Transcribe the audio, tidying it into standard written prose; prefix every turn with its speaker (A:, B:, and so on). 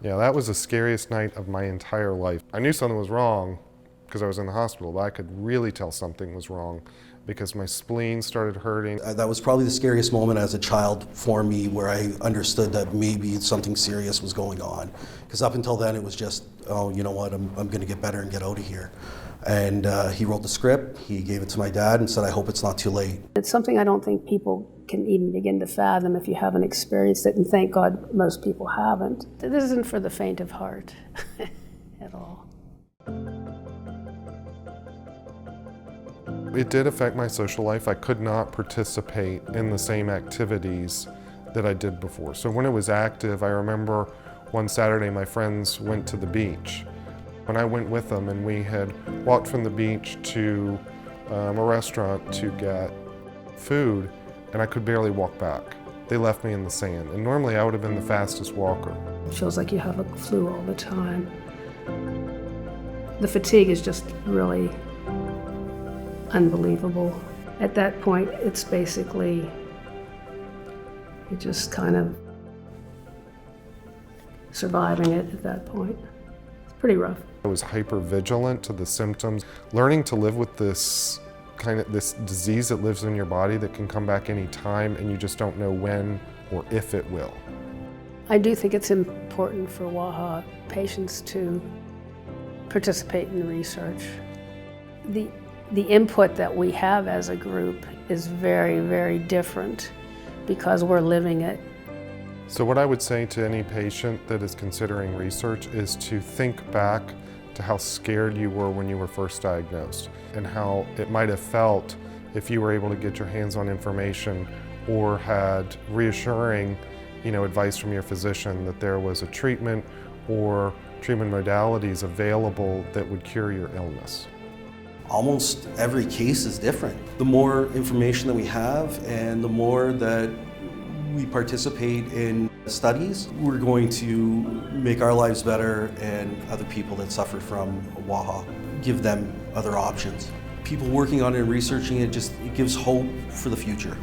A: Yeah, that was the scariest night of my entire life. I knew something was wrong because I was in the hospital, but I could really tell something was wrong because my spleen started hurting.
B: That was probably the scariest moment as a child for me, where I understood that maybe something serious was going on. Because up until then it was just, oh, you know what, I'm going to get better and get out of here. And he wrote the script, he gave it to my dad and said, I hope it's not too late.
C: It's something I don't think people can even begin to fathom if you haven't experienced it, and thank God most people haven't. This isn't for the faint of heart at all.
A: It did affect my social life. I could not participate in the same activities that I did before. So when it was active, I remember one Saturday my friends went to the beach. When I went with them, and we had walked from the beach to a restaurant to get food, and I could barely walk back. They left me in the sand, and normally I would have been the fastest walker.
C: It feels like you have a flu all the time. The fatigue is just really unbelievable. At that point, it's basically, you're just kind of surviving it at that point. It's pretty rough.
A: I was hyper vigilant to the symptoms. Learning to live with this disease that lives in your body that can come back any time, and you just don't know when or if it will.
C: I do think it's important for WAHA patients to participate in the research. The input that we have as a group is very, very different because we're living it.
A: So what I would say to any patient that is considering research is to think back to how scared you were when you were first diagnosed, and how it might have felt if you were able to get your hands on information or had reassuring, advice from your physician that there was a treatment or treatment modalities available that would cure your illness.
B: Almost every case is different. The more information that we have and the more that we participate in studies, we're going to make our lives better, and other people that suffer from WAHA, give them other options. People working on it and researching it, it gives hope for the future.